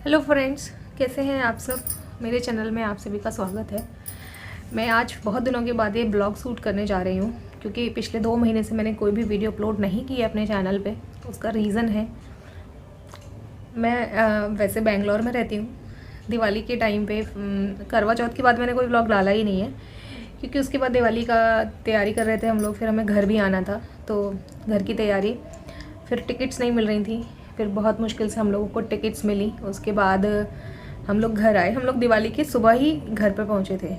Hello friends, कैसे हैं आप सब। मेरे चैनल में आप सभी का स्वागत है। मैं आज बहुत दिनों के बाद ये ब्लॉग शूट करने जा रही हूँ क्योंकि पिछले 2 महीने से मैंने कोई भी वीडियो अपलोड नहीं की है अपने चैनल पे। उसका रीज़न है, मैं वैसे बेंगलोर में रहती हूँ। दिवाली के टाइम पे करवा चौथ के बाद मैंने कोई ब्लॉग डाला ही नहीं है क्योंकि उसके बाद दिवाली का तैयारी कर रहे थे हम लोग। फिर हमें घर भी आना था, तो घर की तैयारी, फिर टिकट्स नहीं मिल रही थी। फिर बहुत मुश्किल से हम लोगों को टिकट्स मिली। उसके बाद हम लोग घर आए। हम लोग दिवाली के सुबह ही घर पे पहुंचे थे,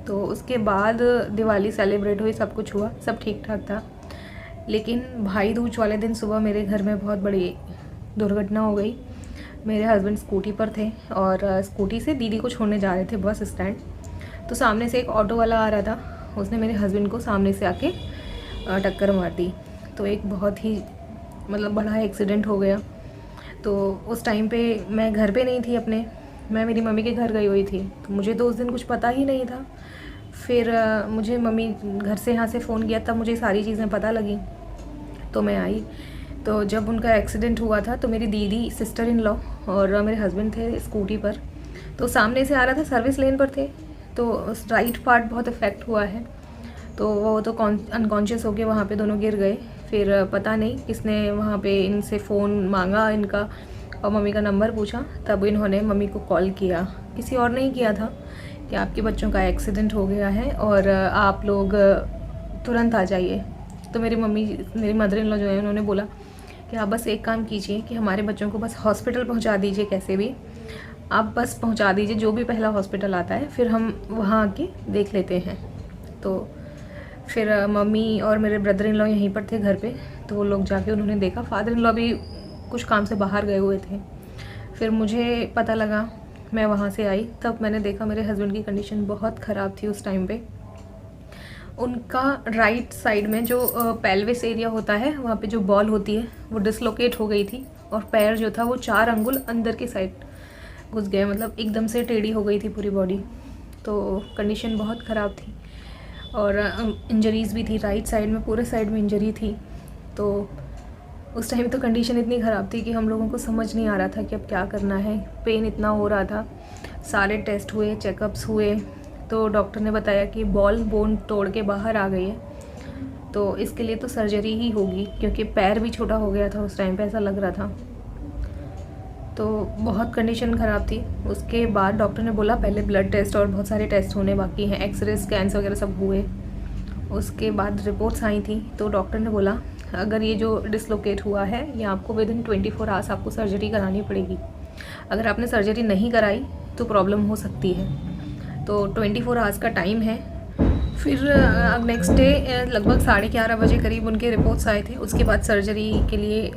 तो उसके बाद दिवाली सेलिब्रेट हुई, सब कुछ हुआ, सब ठीक ठाक था। लेकिन भाई दूज वाले दिन सुबह मेरे घर में बहुत बड़ी दुर्घटना हो गई। मेरे हस्बैंड स्कूटी पर थे और स्कूटी से दीदी को छोड़ने जा रहे थे बस स्टैंड। तो सामने से एक ऑटो वाला आ रहा था, उसने मेरे हस्बैंड को सामने से आके टक्कर मार दी। तो एक बहुत ही बड़ा एक्सीडेंट हो गया। तो उस टाइम पे मैं घर पे नहीं थी अपने, मैं मेरी मम्मी के घर गई हुई थी। तो मुझे तो उस दिन कुछ पता ही नहीं था। फिर मुझे मम्मी घर से यहाँ से फ़ोन किया, तब मुझे सारी चीज़ें पता लगी। तो मैं आई, तो जब उनका एक्सीडेंट हुआ था तो मेरी दीदी, सिस्टर इन लॉ और मेरे हस्बैंड थे स्कूटी पर। तो सामने से आ रहा था, सर्विस लेन पर थे, तो उस राइट पार्ट बहुत इफेक्ट हुआ है। तो वो तो अनकॉन्शियस होके वहाँ पे दोनों गिर गए। फिर पता नहीं किसने वहाँ पे इनसे फ़ोन मांगा इनका और मम्मी का नंबर पूछा, तब इन्होंने मम्मी को कॉल किया। किसी और नहीं किया था कि आपके बच्चों का एक्सीडेंट हो गया है और आप लोग तुरंत आ जाइए। तो मेरी मदर इन लॉ जो है, उन्होंने बोला कि आप बस एक काम कीजिए कि हमारे बच्चों को बस हॉस्पिटल पहुंचा दीजिए, कैसे भी आप बस पहुंचा दीजिए, जो भी पहला हॉस्पिटल आता है, फिर हम वहाँ आके देख लेते हैं। तो फिर मम्मी और मेरे ब्रदर इन लॉ यहीं पर थे घर पे, तो वो लोग जाके उन्होंने देखा। फादर इन लॉ भी कुछ काम से बाहर गए हुए थे। फिर मुझे पता लगा, मैं वहाँ से आई, तब मैंने देखा मेरे हस्बैंड की कंडीशन बहुत ख़राब थी उस टाइम पे। उनका राइट साइड में जो पेल्विस एरिया होता है, वहाँ पे जो बॉल होती है वो डिसलोकेट हो गई थी और पैर जो था वो 4 अंगुल अंदर की साइड घुस गए, एकदम से टेढ़ी हो गई थी पूरी बॉडी। तो कंडीशन बहुत ख़राब थी और इंजरीज़ भी थी राइट साइड में, पूरे साइड में इंजरी थी। तो उस टाइम तो कंडीशन इतनी ख़राब थी कि हम लोगों को समझ नहीं आ रहा था कि अब क्या करना है। पेन इतना हो रहा था। सारे टेस्ट हुए, चेकअप्स हुए, तो डॉक्टर ने बताया कि बोन तोड़ के बाहर आ गई है, तो इसके लिए तो सर्जरी ही होगी, क्योंकि पैर भी छोटा हो गया था उस टाइम पे, ऐसा लग रहा था। तो बहुत कंडीशन ख़राब थी। उसके बाद डॉक्टर ने बोला पहले ब्लड टेस्ट और बहुत सारे टेस्ट होने बाकी हैं, एक्सरे, स्कैन्स वगैरह सब हुए। उसके बाद रिपोर्ट्स आई थी, तो डॉक्टर ने बोला अगर ये जो डिसलोकेट हुआ है ये आपको विदिन 24 आवर्स आपको सर्जरी करानी पड़ेगी। अगर आपने सर्जरी नहीं कराई तो प्रॉब्लम हो सकती है। तो 24 आवर्स का टाइम है। फिर नेक्स्ट डे लगभग 11:30 बजे करीब उनके रिपोर्ट्स आए थे। उसके बाद सर्जरी के लिए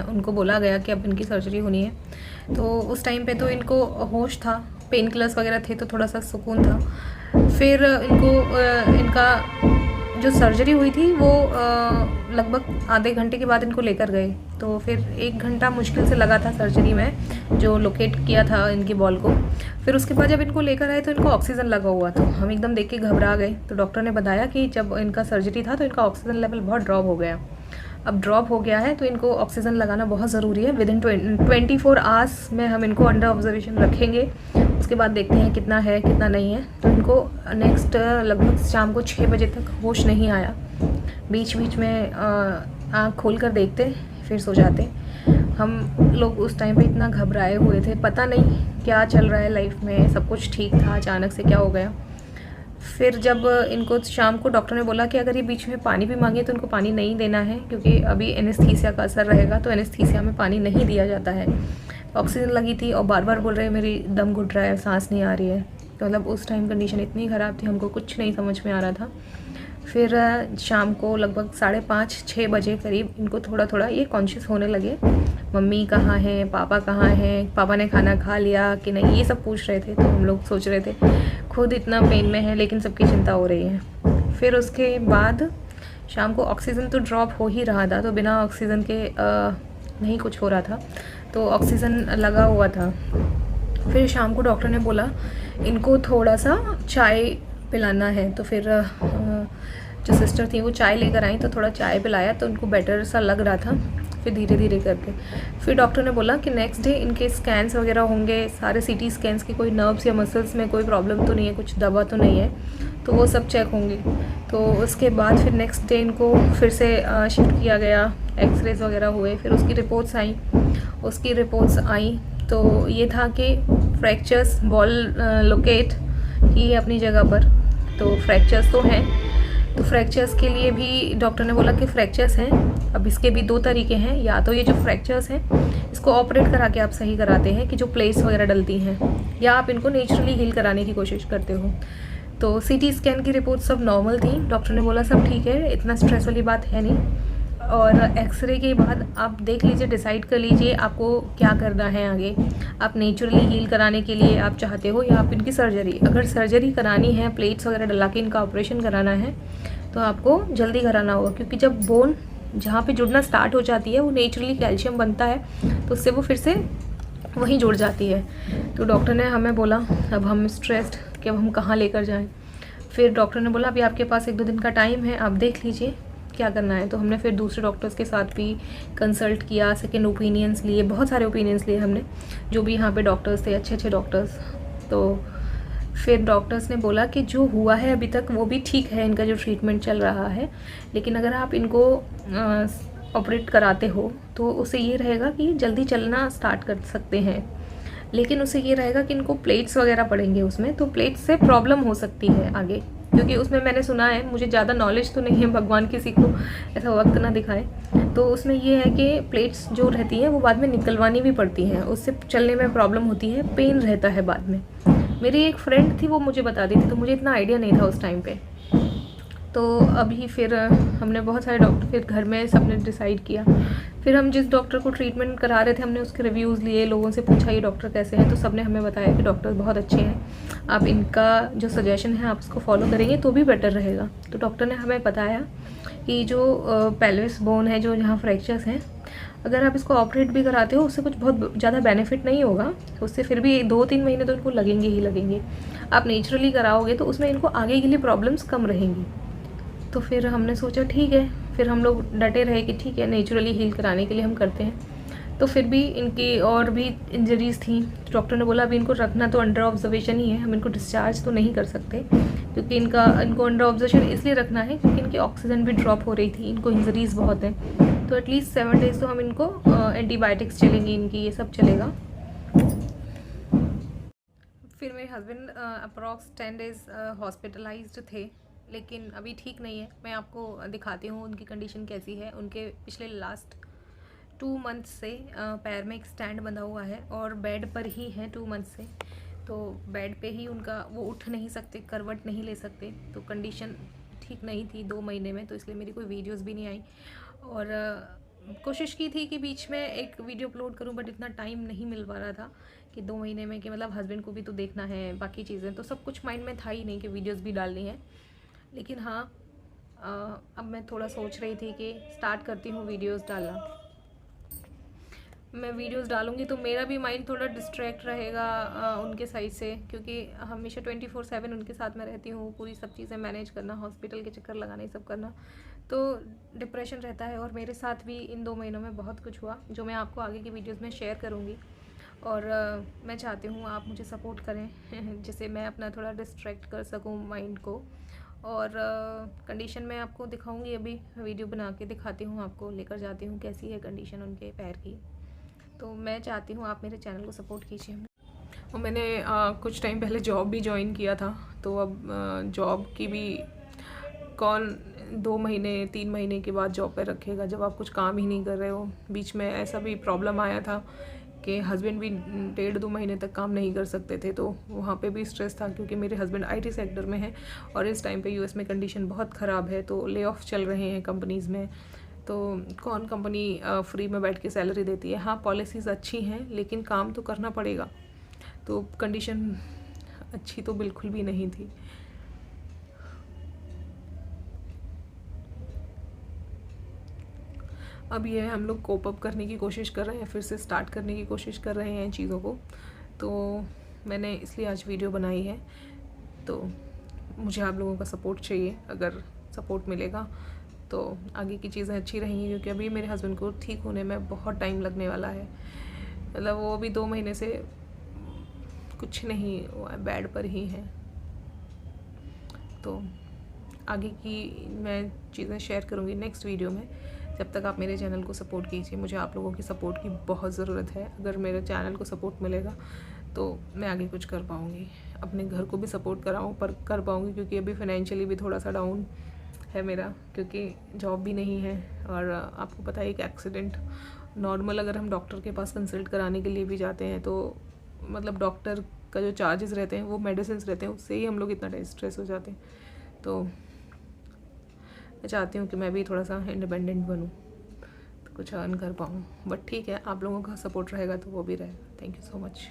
उनको बोला गया कि अब इनकी सर्जरी होनी है। तो उस टाइम पे तो इनको होश था, पेन किलर्स वगैरह थे, तो थोड़ा सा सुकून था। फिर इनका जो सर्जरी हुई थी वो लगभग आधे घंटे के बाद इनको लेकर गए। तो फिर 1 घंटा मुश्किल से लगा था सर्जरी में, जो लोकेट किया था इनकी बॉल को। फिर उसके बाद जब इनको लेकर आए तो इनको ऑक्सीजन लगा हुआ था। हम एकदम देख के घबरा गए। तो डॉक्टर ने बताया कि जब इनका सर्जरी था तो इनका ऑक्सीजन लेवल बहुत ड्रॉप हो गया। अब ड्रॉप हो गया है तो इनको ऑक्सीजन लगाना बहुत ज़रूरी है। विदिन 24 आवर्स में हम इनको अंडर ऑब्जर्वेशन रखेंगे। उसके बाद देखते हैं कितना है कितना नहीं है। तो इनको नेक्स्ट लगभग शाम को 6 बजे तक होश नहीं आया। बीच बीच में आँख खोल कर देखते, फिर सो जाते। हम लोग उस टाइम पे इतना घबराए हुए थे, पता नहीं क्या चल रहा है लाइफ में, सब कुछ ठीक था, अचानक से क्या हो गया। फिर जब इनको शाम को डॉक्टर ने बोला कि अगर ये बीच में पानी भी मांगे तो इनको पानी नहीं देना है, क्योंकि अभी एनेस्थीसिया का असर रहेगा, तो एनेस्थीसिया में पानी नहीं दिया जाता है। ऑक्सीजन लगी थी और बार बार बोल रहे हैं मेरी दम घुट रहा है, सांस नहीं आ रही है। तो उस टाइम कंडीशन इतनी ख़राब थी, हमको कुछ नहीं समझ में आ रहा था। फिर शाम को लगभग 5:30-6 बजे करीब इनको थोड़ा थोड़ा ये कॉन्शियस होने लगे। मम्मी कहाँ हैं, पापा कहाँ हैं, पापा ने खाना खा लिया कि नहीं, ये सब पूछ रहे थे। तो हम लोग सोच रहे थे खुद इतना पेन में है लेकिन सबकी चिंता हो रही है। फिर उसके बाद शाम को ऑक्सीजन तो ड्रॉप हो ही रहा था, तो बिना ऑक्सीजन के नहीं कुछ हो रहा था, तो ऑक्सीजन लगा हुआ था। फिर शाम को डॉक्टर ने बोला इनको थोड़ा सा चाय पिलाना है। तो फिर जो सिस्टर थी वो चाय लेकर आई, तो थोड़ा चाय पिलाया तो उनको बेटर सा लग रहा था। फिर धीरे धीरे करके फिर डॉक्टर ने बोला कि नेक्स्ट डे इनके स्कैन्स वगैरह होंगे, सारे सीटी स्कैन्स की, कोई नर्व्स या मसल्स में कोई प्रॉब्लम तो नहीं है, कुछ दबा तो नहीं है, तो वो सब चेक होंगे। तो उसके बाद फिर नेक्स्ट डे इनको फिर से शिफ्ट किया गया, एक्सरेज वगैरह हुए, फिर उसकी रिपोर्ट्स आई तो ये था कि फ्रैक्चर्स, बॉल लोकेट की है अपनी जगह पर, तो फ्रैक्चर्स तो हैं। तो फ्रैक्चर्स के लिए भी डॉक्टर ने बोला कि फ्रैक्चर्स हैं। अब इसके भी 2 तरीके हैं, या तो ये जो फ्रैक्चर्स हैं इसको ऑपरेट करा के आप सही कराते हैं कि जो प्लेट्स वगैरह डलती हैं, या आप इनको नेचुरली हील कराने की कोशिश करते हो। तो सीटी स्कैन की रिपोर्ट सब नॉर्मल थी, डॉक्टर ने बोला सब ठीक है, इतना स्ट्रेस वाली बात है नहीं। और एक्सरे के बाद आप देख लीजिए, डिसाइड कर लीजिए आपको क्या करना है आगे। आप नेचुरली हील कराने के लिए आप चाहते हो, या आप इनकी सर्जरी, अगर सर्जरी करानी है, प्लेट्स वगैरह डला के इनका ऑपरेशन कराना है, तो आपको जल्दी कराना होगा, क्योंकि जब बोन जहाँ पे जुड़ना स्टार्ट हो जाती है वो नेचुरली कैल्शियम बनता है, तो उससे वो फिर से वहीं जुड़ जाती है। तो डॉक्टर ने हमें बोला, अब हम स्ट्रेस्ड कि अब हम कहाँ लेकर जाएं। फिर डॉक्टर ने बोला अभी आपके पास 1-2 दिन का टाइम है, आप देख लीजिए क्या करना है। तो हमने फिर दूसरे डॉक्टर्स के साथ भी कंसल्ट किया, सेकेंड ओपिनियंस लिए, बहुत सारे ओपिनियंस लिए हमने, जो भी यहाँ पे डॉक्टर्स थे, अच्छे डॉक्टर्स। तो फिर डॉक्टर्स ने बोला कि जो हुआ है अभी तक वो भी ठीक है, इनका जो ट्रीटमेंट चल रहा है, लेकिन अगर आप इनको ऑपरेट कराते हो तो उससे ये रहेगा कि जल्दी चलना स्टार्ट कर सकते हैं, लेकिन उससे ये रहेगा कि इनको प्लेट्स वगैरह पड़ेंगे उसमें, तो प्लेट्स से प्रॉब्लम हो सकती है आगे, क्योंकि उसमें मैंने सुना है, मुझे ज़्यादा नॉलेज तो नहीं है, भगवान किसी को ऐसा वक्त ना दिखाए, तो उसमें ये है कि प्लेट्स जो रहती हैं वो बाद में निकलवानी भी पड़ती हैं, उससे चलने में प्रॉब्लम होती है, पेन रहता है बाद में। मेरी एक फ्रेंड थी, वो मुझे बता दी थी, तो मुझे इतना आइडिया नहीं था उस टाइम पे। तो अभी फिर हमने बहुत सारे डॉक्टर, फिर घर में सबने डिसाइड किया, फिर हम जिस डॉक्टर को ट्रीटमेंट करा रहे थे हमने उसके रिव्यूज़ लिए, लोगों से पूछा ये डॉक्टर कैसे हैं, तो सबने हमें बताया कि डॉक्टर बहुत अच्छे हैं, आप इनका जो सजेशन है आप उसको फॉलो करेंगे तो भी बेटर रहेगा। तो डॉक्टर ने हमें बताया कि जो पेल्विस बोन है, जो यहाँ फ्रैक्चर्स हैं, अगर आप इसको ऑपरेट भी कराते हो उससे कुछ बहुत ज़्यादा बेनिफिट नहीं होगा, उससे फिर भी 2-3 महीने तो इनको लगेंगे ही लगेंगे। आप नेचुरली कराओगे तो उसमें इनको आगे के लिए प्रॉब्लम्स कम रहेंगी। तो फिर हमने सोचा ठीक है, फिर हम लोग डटे रहे कि ठीक है नेचुरली हील कराने के लिए हम करते हैं। तो फिर भी इनकी और भी इंजरीज़ थी, डॉक्टर ने बोला अभी इनको रखना तो अंडर ऑब्जर्वेशन ही है, हम इनको डिस्चार्ज तो नहीं कर सकते, क्योंकि इनको अंडर ऑब्जर्वेशन इसलिए रखना है क्योंकि इनकी ऑक्सीजन भी ड्रॉप हो रही थी, इनको इंजरीज़ बहुत हैं, तो एटलीस्ट 7 डेज़ तो हम इनको एंटीबायोटिक्स चलेंगी इनकी, ये सब चलेगा। फिर मेरे हस्बैंड अप्रॉक्स 10 डेज़ हॉस्पिटलाइज्ड थे, लेकिन अभी ठीक नहीं है। मैं आपको दिखाती हूँ उनकी कंडीशन कैसी है। उनके पिछले लास्ट 2 मंथ से पैर में एक स्टैंड बंधा हुआ है और बेड पर ही है 2 मंथ से, तो बेड पे ही उनका, वो उठ नहीं सकते, करवट नहीं ले सकते, तो कंडीशन ठीक नहीं थी 2 महीने में, तो इसलिए मेरी कोई वीडियोस भी नहीं आई। और कोशिश की थी कि बीच में एक वीडियो अपलोड करूं, बट इतना टाइम नहीं मिल पा रहा था कि 2 महीने में, कि मतलब हस्बैंड को भी तो देखना है, बाकी चीज़ें तो सब कुछ माइंड में था ही नहीं कि वीडियोस भी डालनी है। लेकिन हाँ, अब मैं थोड़ा सोच रही थी कि स्टार्ट करती हूँ वीडियोस डालना। मैं वीडियोस डालूँगी तो मेरा भी माइंड थोड़ा डिस्ट्रैक्ट रहेगा उनके साइड से, क्योंकि हमेशा 24/7 उनके साथ में रहती हूँ, पूरी सब चीज़ें मैनेज करना, हॉस्पिटल के चक्कर लगाना, ये सब करना, तो डिप्रेशन रहता है। और मेरे साथ भी इन 2 महीनों में बहुत कुछ हुआ, जो मैं आपको आगे की वीडियोज़ में शेयर करूँगी। और मैं चाहती हूँ आप मुझे सपोर्ट करें जिससे मैं अपना थोड़ा डिस्ट्रैक्ट कर सकूँ माइंड को। और कंडीशन मैं आपको दिखाऊंगी, अभी वीडियो बना के दिखाती हूँ आपको, लेकर जाती हूँ कैसी है कंडीशन उनके पैर की। तो मैं चाहती हूँ आप मेरे चैनल को सपोर्ट कीजिए। और मैंने कुछ टाइम पहले जॉब भी ज्वाइन किया था, तो अब जॉब की भी कौन 2 महीने 3 महीने के बाद जॉब पे रखेगा जब आप कुछ काम ही नहीं कर रहे हो। बीच में ऐसा भी प्रॉब्लम आया था कि हस्बैंड भी 1.5-2 महीने तक काम नहीं कर सकते थे, तो वहाँ पे भी स्ट्रेस था, क्योंकि मेरे हस्बैंड IT सेक्टर में है और इस टाइम पे US में कंडीशन बहुत ख़राब है, तो ले ऑफ चल रहे हैं कंपनीज़ में, तो कौन कंपनी फ्री में बैठ के सैलरी देती है। हाँ, पॉलिसीज़ अच्छी हैं, लेकिन काम तो करना पड़ेगा, तो कंडीशन अच्छी तो बिल्कुल भी नहीं थी। अब ये हम लोग कोप अप करने की कोशिश कर रहे हैं, फिर से स्टार्ट करने की कोशिश कर रहे हैं चीज़ों को, तो मैंने इसलिए आज वीडियो बनाई है। तो मुझे आप लोगों का सपोर्ट चाहिए, अगर सपोर्ट मिलेगा तो आगे की चीज़ें अच्छी रहेंगी, क्योंकि अभी मेरे हस्बैंड को ठीक होने में बहुत टाइम लगने वाला है। मतलब वो अभी 2 महीने से कुछ नहीं, बेड पर ही हैं। तो आगे की मैं चीज़ें शेयर करूँगी नेक्स्ट वीडियो में। जब तक आप मेरे चैनल को सपोर्ट कीजिए, मुझे आप लोगों की सपोर्ट की बहुत ज़रूरत है। अगर मेरे चैनल को सपोर्ट मिलेगा तो मैं आगे कुछ कर पाऊँगी, अपने घर को भी सपोर्ट कर पाऊँगी, क्योंकि अभी फाइनेंशियली भी थोड़ा सा डाउन है मेरा, क्योंकि जॉब भी नहीं है। और आपको पता है एक एक्सीडेंट, नॉर्मल अगर हम डॉक्टर के पास कंसल्ट कराने के लिए भी जाते हैं तो मतलब डॉक्टर का जो चार्जेस रहते हैं वो मेडिसिन रहते हैं, उससे ही हम लोग इतना स्ट्रेस हो जाते हैं। तो मैं चाहती हूँ कि मैं भी थोड़ा सा इंडिपेंडेंट बनूँ, तो कुछ अर्न कर पाऊँ। बट ठीक है, आप लोगों का सपोर्ट रहेगा तो वो भी रहेगा। Thank you so much.